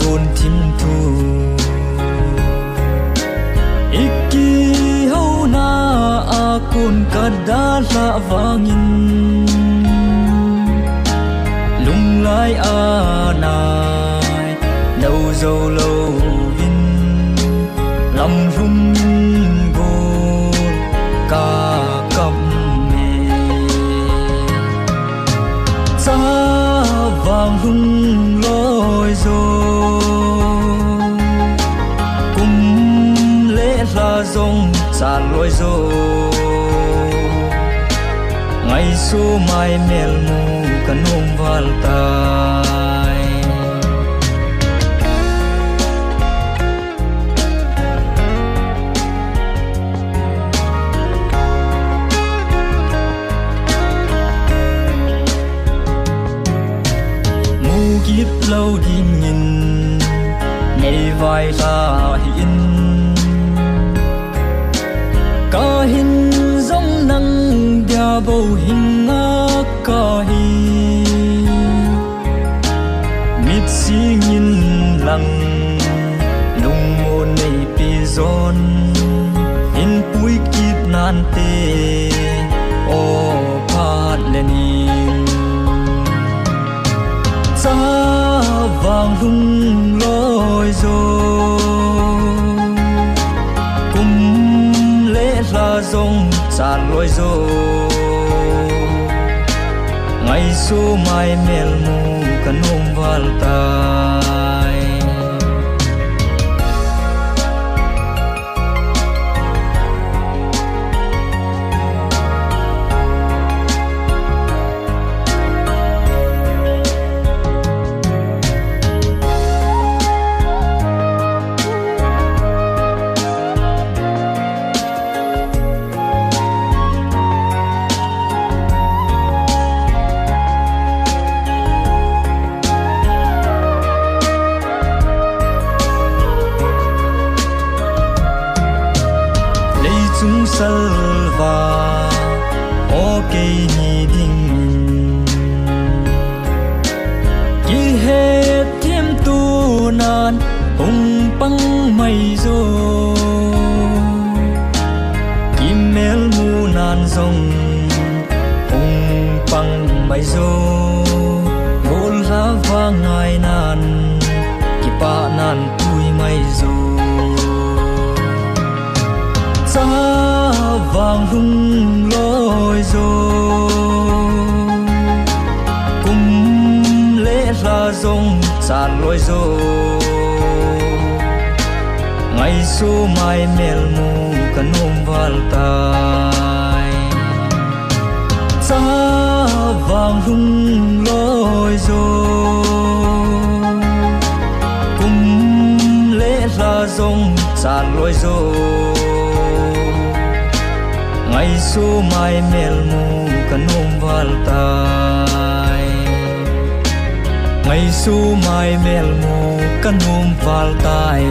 côn thím thu iki hau na a côn kada la vangin lung lai a nai đâu dâu lâu vin lâm rung vô ca cầm mê xa vàng rung lối rồi cùng lễ là dòng xa lối rồi ngày số mai mel mu kan ôm val tai mu kiếp lâu đi nhìn ngày vai là hin ca hin giống nắng dia bầu hình ca hi mít xí nhìn lăng lung môn này pi giòn in bụi kít nan tê ô phát lên in xa vàng rung lối rồi cùng lễ là dòng xa lối rồi ngày số mai mel mu kan ôm val tai chúng salva ok ni ding ki hết thêm tu nan hùng băng mây zo ki mel mu nan zong hùng băng mây zo gol la va ngai nan ki pa nan tui mây zo xa vàng rung lối rồi cùng lễ là dòng xa lối rồi ngày số mai mel mu kan ôm val tai xa vàng rung lối rồi cùng lễ là dòng xa lối rồi ngày số mai mel mu kan ôm val tai ngày số mai mel mu kan ôm val tai